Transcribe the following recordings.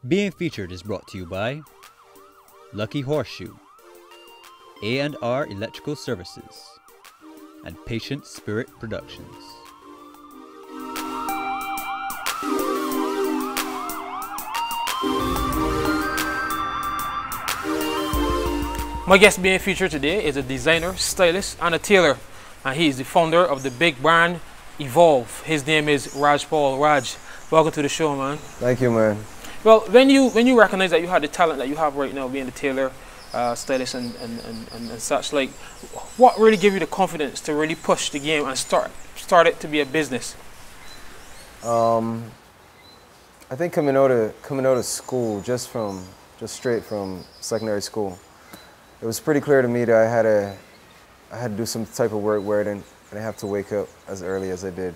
Being featured is brought to you by Lucky Horseshoe, A&R Electrical Services, and Patient Spirit Productions. My guest being featured today is a designer, stylist, and a tailor, and he is the founder of the big brand Evolve. His name is Raj Paul. Raj, welcome to the show, man. Thank you, man. Well, when you recognize that you had the talent that you have right now, being the tailor, stylist, and such, like, what really gave you the confidence to really push the game and start it to be a business? I think coming out of school, just straight from secondary school, it was pretty clear to me that I had to do some type of work where I didn't have to wake up as early as I did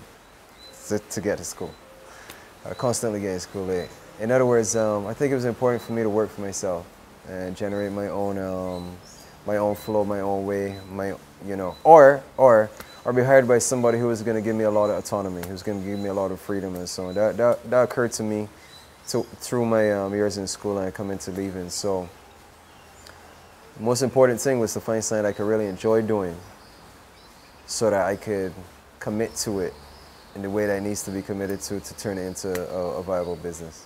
to get to school. I constantly get to school late. In other words, I think it was important for me to work for myself and generate my own flow, my own way, or be hired by somebody who was going to give me a lot of autonomy, who's going to give me a lot of freedom and so on. That occurred to me through my years in school and coming to leaving. So the most important thing was to find something I could really enjoy doing, so that I could commit to it in the way that it needs to be committed to turn it into a viable business.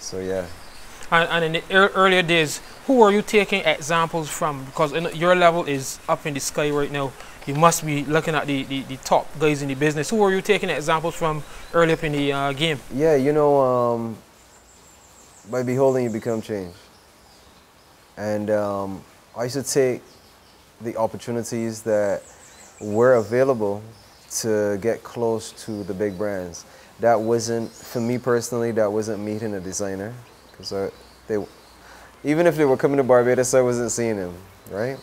So yeah. And in the earlier days, who were you taking examples from? Because your level is up in the sky right now. You must be looking at the top guys in the business. Who were you taking examples from early up in the game? Yeah, by beholding you become change. And I used to take the opportunities that were available to get close to the big brands. That wasn't, for me personally, that wasn't meeting a designer, because even if they were coming to Barbados, I wasn't seeing them, right?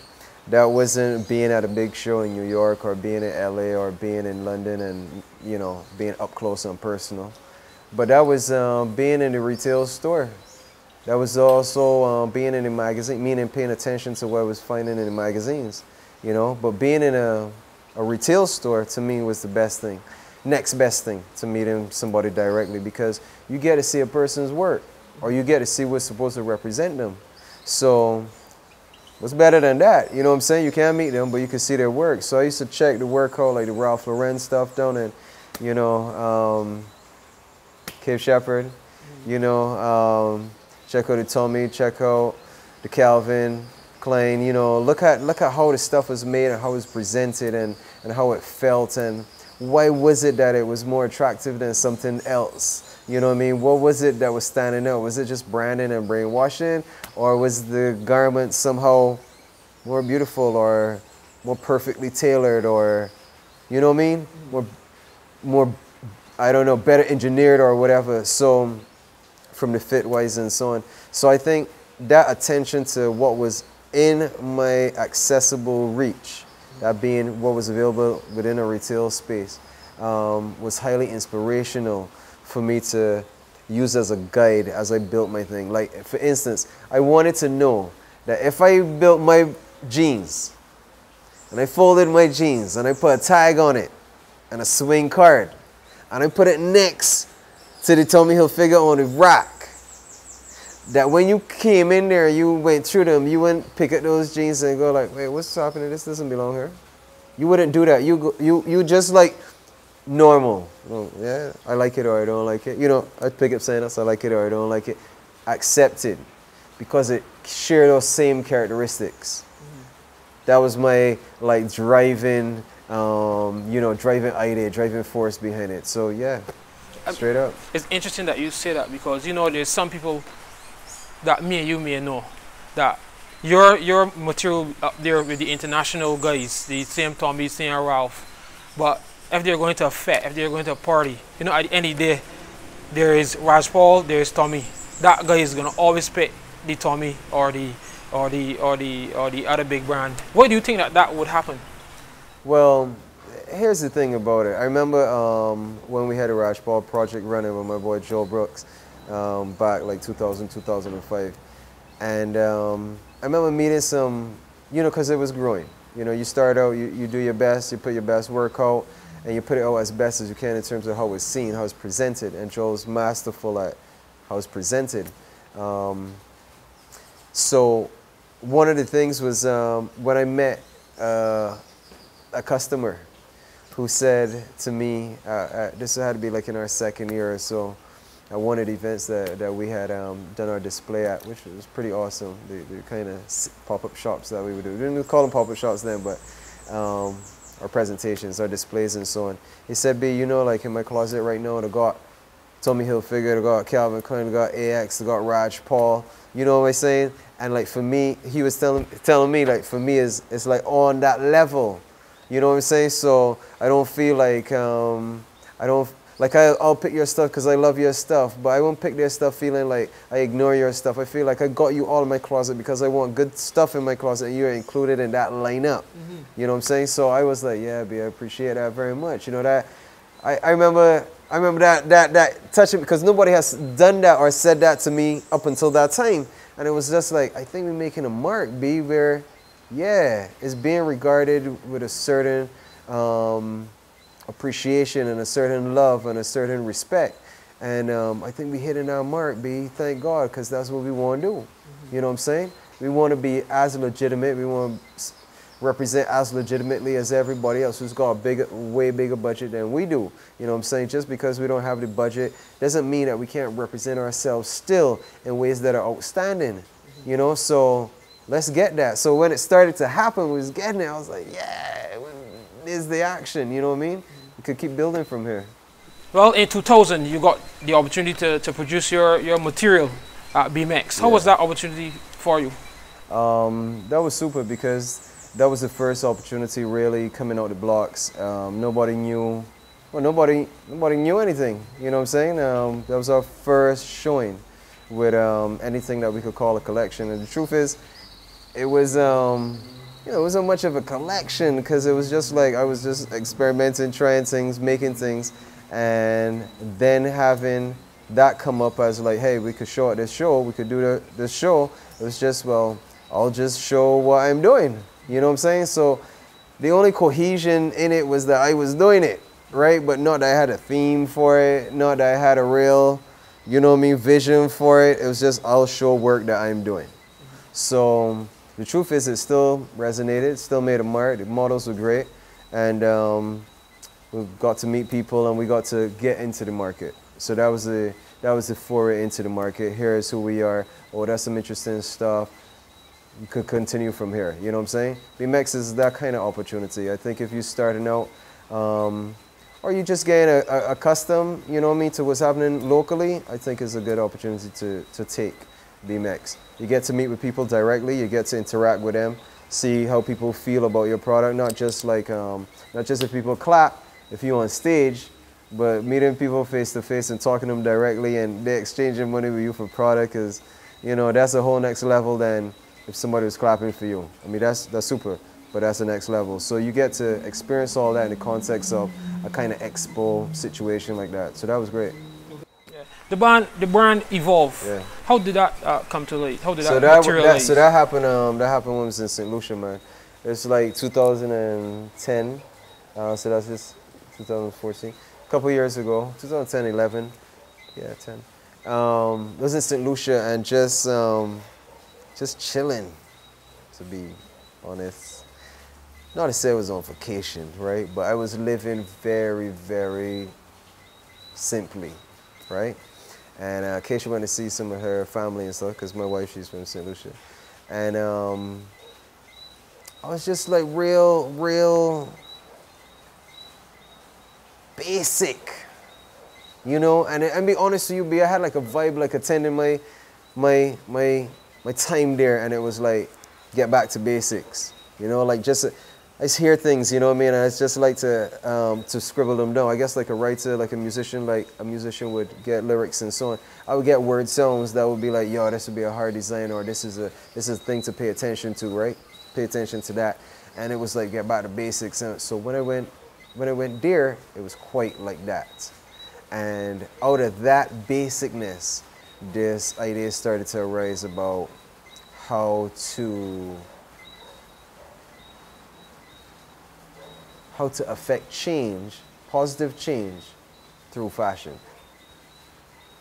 That wasn't being at a big show in New York or being in LA or being in London and, being up close and personal. But that was being in the retail store. That was also being in a magazine, meaning paying attention to what I was finding in the magazines, But being in a retail store, to me, was the best thing. Next best thing to meeting somebody directly, because you get to see a person's work, or you get to see what's supposed to represent them. So what's better than that? You know what I'm saying? You can't meet them, but you can see their work. So I used to check the work out, like the Ralph Lauren stuff down in, Cape Shepherd, check out the Tommy, check out the Calvin Klein, look at how the stuff was made and how it was presented and how it felt, and why was it that it was more attractive than something else? You know what I mean? What was it that was standing out? Was it just branding and brainwashing, or was the garment somehow more beautiful or more perfectly tailored, or, you know what I mean? More, I don't know, better engineered or whatever. So from the fit wise and so on. So I think that attention to what was in my accessible reach, that being what was available within a retail space, was highly inspirational for me to use as a guide as I built my thing. Like, for instance, I wanted to know that if I built my jeans, and I folded my jeans, and I put a tag on it, and a swing card, and I put it next to the Tommy Hilfiger on the rack, that when you came in there, you went through them, you wouldn't pick up those jeans and go like, wait, what's happening? This doesn't belong here. You wouldn't do that. You just like normal. Oh, yeah, I like it or I don't like it. I'd pick up saying I like it or I don't like it. Accept it, because it shared those same characteristics. That was my driving, driving idea, driving force behind it. So yeah, straight up. It's interesting that you say that, because there's some people that me and you may know that your material up there with the international guys, the same Tommy, same Ralph, but if they're going to a fete, if they're going to a party, at the end of the day, there is Raj Paul, there is Tommy. That guy is gonna always pick the Tommy or the other big brand. Why do you think that would happen? Well, here's the thing about it. I remember when we had a Raj Paul project running with my boy Joe Brooks, back like 2000, 2005. And I remember meeting some, because it was growing. You start out, you do your best, you put your best work out, and you put it out as best as you can in terms of how it's seen, how it's presented. And Joel's masterful at how it's presented. So one of the things was when I met a customer who said to me, this had to be like in our second year or so, at one of the events that we had done our display at, which was pretty awesome. The kind of pop-up shops that we would do. We didn't call them pop-up shops then, but our presentations, our displays and so on. He said, B, you know, like in my closet right now, I got Tommy Hilfiger, I got Calvin Klein, I got AX, I got Rhaj, Paul, you know what I'm saying? And like for me, he was telling me like for me it's like on that level, you know what I'm saying? So I don't feel like, I'll pick your stuff because I love your stuff, but I won't pick their stuff feeling like I ignore your stuff. I feel like I got you all in my closet because I want good stuff in my closet and you're included in that lineup. You know what I'm saying? So I was like, yeah, B, I appreciate that very much. You know, that I remember that touching because nobody has done that or said that to me up until that time. And it was just like, I think we're making a mark, B, where, yeah, it's being regarded with a certain appreciation and a certain love and a certain respect. And I think we hitting our mark, B, thank God, because that's what we want to do. You know what I'm saying? We want to be as legitimate. We want to represent as legitimately as everybody else who's got a way bigger budget than we do. You know what I'm saying? Just because we don't have the budget doesn't mean that we can't represent ourselves still in ways that are outstanding. You know, so let's get that. So when it started to happen, we was getting it, I was like, yeah, there's the action, you know what I mean? We could keep building from here. Well, in 2000, you got the opportunity to produce your material at BMX. How was that opportunity for you? That was super because that was the first opportunity really coming out the blocks. Nobody knew anything, you know what I'm saying? That was our first showing with anything that we could call a collection. And the truth is, it was, it wasn't much of a collection because it was just like I was just experimenting, trying things, making things, and then having that come up as like, hey, we could show at this show, we could do this show. It was just, well, I'll just show what I'm doing. You know what I'm saying? So the only cohesion in it was that I was doing it, right? But not that I had a theme for it, not that I had a real, you know what I mean, vision for it. It was just, I'll show work that I'm doing. So the truth is it still resonated, still made a mark. The models were great. And we got to meet people and we got to get into the market. So that was the foray into the market. Here's who we are. Oh, that's some interesting stuff. You could continue from here, you know what I'm saying? BMX is that kind of opportunity. I think if you're starting out, or you just getting accustomed, you know what I mean, to what's happening locally, I think is a good opportunity to take BMX. You get to meet with people directly, you get to interact with them, see how people feel about your product, not just like, not just if people clap, if you're on stage, but meeting people face to face and talking to them directly and they're exchanging money with you for product is, you know, that's a whole next level than if somebody was clapping for you. I mean, that's super, but that's the next level. So you get to experience all that in the context of a kind of expo situation like that. So that was great. Yeah. The brand evolved. Yeah. How did that come to light? How did that materialize? So that happened when I was in St. Lucia, man. It's like 2010, so that's just 2014. A couple years ago, 2010, 11, yeah, 10. I was in St. Lucia and just chilling, to be honest. Not to say I was on vacation, right? But I was living very, very simply, right? And Keisha went to see some of her family and stuff, because my wife, she's from St. Lucia. And I was just like real basic, you know? And be honest with you, B, I had like a vibe, like attending my time there, and it was like, get back to basics, you know, like just, I just hear things, you know what I mean, and I just like to scribble them down. I guess like a writer, like a musician would get lyrics and so on. I would get word sounds that would be like, yo, this would be a hard design, or this is a thing to pay attention to, right? Pay attention to that. And it was like, get back to basics. And so when I went there, it was quite like that. And out of that basicness, this idea started to arise about how to affect change, positive change, through fashion.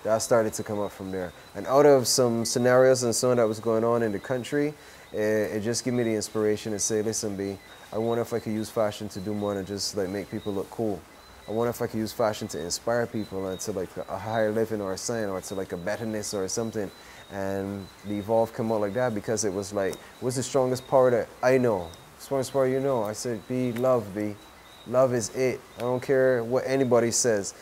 That started to come up from there. And out of some scenarios and so on that was going on in the country, it just gave me the inspiration to say, listen, B, I wonder if I could use fashion to do more than just like make people look cool. I wonder if I could use fashion to inspire people and to like a higher living or a sign or to like a betterness or something. And the Evolve came out like that because it was like, what's the strongest power that I know? Strongest power you know? I said, B, love, B. Love is it. I don't care what anybody says.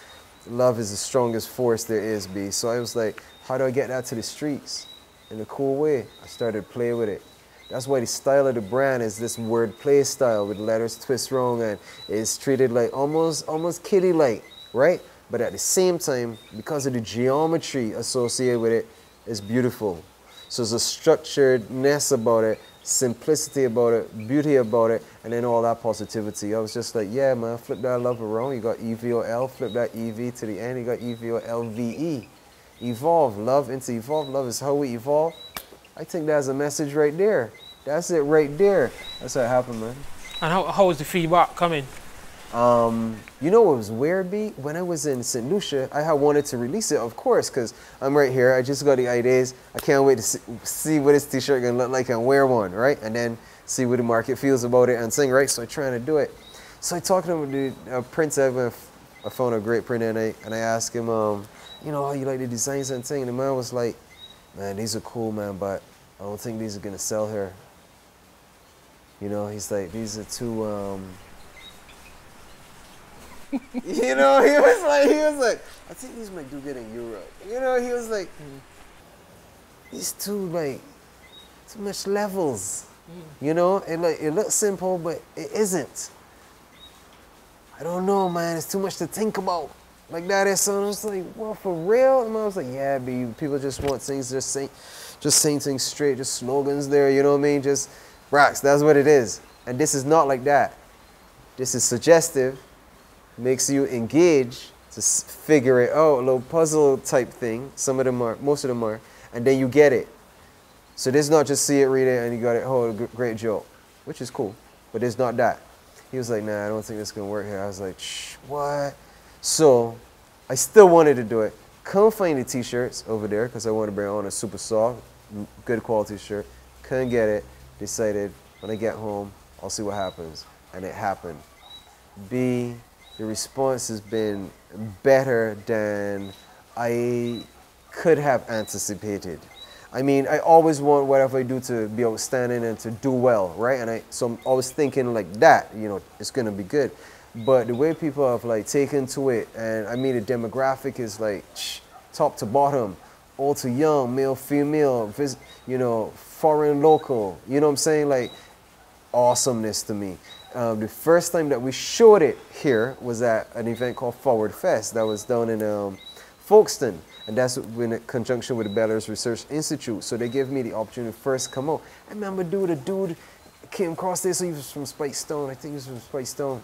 Love is the strongest force there is, B. So I was like, how do I get that to the streets in a cool way? I started playing with it. That's why the style of the brand is this wordplay style with letters twist wrong and it's treated like almost kiddie-like, right? But at the same time, because of the geometry associated with it, it's beautiful. So there's a structuredness about it, simplicity about it, beauty about it, and then all that positivity. I was just like, yeah, man, flip that love around. You got EVOL, flip that EV to the end. You got EVOLVE. Evolve, love into evolve. Love is how we evolve. I think that's a message right there. That's it right there. That's how it happened, man. And how was the feedback coming? You know what was weird, B? When I was in St. Lucia, I had wanted to release it, of course, because I'm right here. I just got the ideas. I can't wait to see what this t-shirt gonna look like and wear one, right? And then see what the market feels about it and sing, right? So I'm trying to do it. So I talked to the printer. I found a great printer and I asked him, you know, how you like the designs and thing? And the man was like, man, these are cool, man, but I don't think these are gonna sell here. You know, he's like, these are too, you know, he was like, I think these might do good in Europe. You know, he was like, these too much levels. You know, it looks simple, but it isn't. I don't know, man. It's too much to think about. Like that is so. I was like, well, for real? And I was like, yeah, but people just want things, just saying things straight, just slogans there. You know what I mean? Just rocks. That's what it is. And this is not like that. This is suggestive. Makes you engage to figure it out, a little puzzle type thing. Some of them are, most of them are, and then you get it. So this is not just see it, read it, and you got it. Oh, great joke, which is cool, but it's not that. He was like, nah, I don't think this is gonna work here. I was like, shh, what? So I still wanted to do it. Couldn't find the t-shirts over there because I wanted to bring on a super soft, good quality shirt. Couldn't get it. Decided when I get home, I'll see what happens, and it happened. B. The response has been better than I could have anticipated. I mean, I always want whatever I do to be outstanding and to do well, right? And so I'm always thinking like that, you know, it's gonna be good. But the way people have like taken to it, and I mean, the demographic is like top to bottom, old to young, male, female, you know, foreign, local. You know what I'm saying? Like awesomeness to me. The first time that we showed it here was at an event called Forward Fest that was down in Folkestone, and that's in conjunction with the Belarus Research Institute. So they gave me the opportunity to first come out. I remember a dude came across there, so he was from Spike Stone. I think he was from Spike Stone,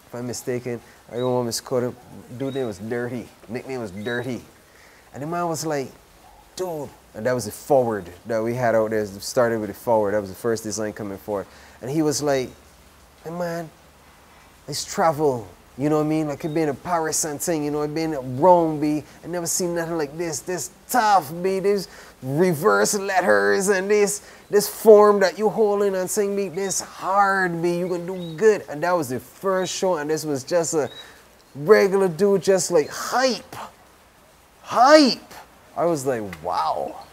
if I'm mistaken. I don't want to misquote him. Dude's name was Dirty. Nickname was Dirty. And the man was like, dude, and that was the Forward that we had out there. It started with the Forward. That was the first design coming forward. And he was like, hey man, let's travel, you know what I mean? Like I've been to Paris and thing, you know, I've been to Rome, B. I never seen nothing like this tough, B. This reverse letters and this form that you holding and saying, B, this hard, B, you gonna do good. And that was the first show, and this was just a regular dude, just like hype. I was like, wow.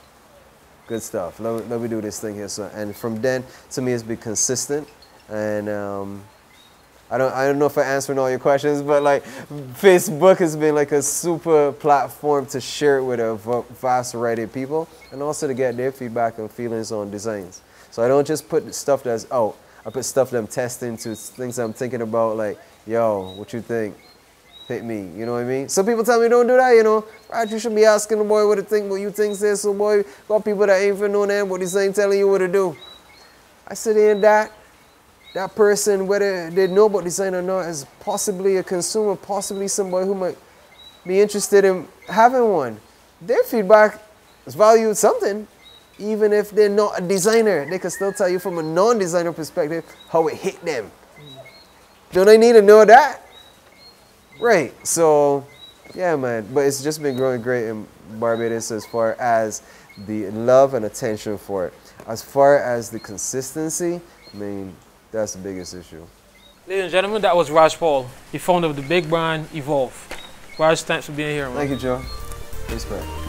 Good stuff. Let me do this thing here. So, and from then, to me, it's been consistent. And I don't know if I answered all your questions, but like Facebook has been like a super platform to share it with a vast variety of people, and also to get their feedback and feelings on designs. So I don't just put stuff that's out. I put stuff that I'm testing to things I'm thinking about, like, yo, what you think? Hit me, you know what I mean? Some people tell me don't do that, you know. Right, you should be asking the boy what you think says. So boy, got people that ain't even know them what design telling you what to do. I said, in that person, whether they know about design or not, is possibly a consumer, possibly somebody who might be interested in having one. Their feedback is valued something. Even if they're not a designer, they can still tell you from a non-designer perspective how it hit them. Don't I need to know that? Right, so Yeah, man. But it's just been growing great in Barbados as far as the love and attention for it. As far as the consistency, I mean, that's the biggest issue. Ladies and gentlemen, that was Rhaj Paul, the founder of the big brand Evolve. Rhaj, thanks for being here, man. Thank you, Joe. Respect.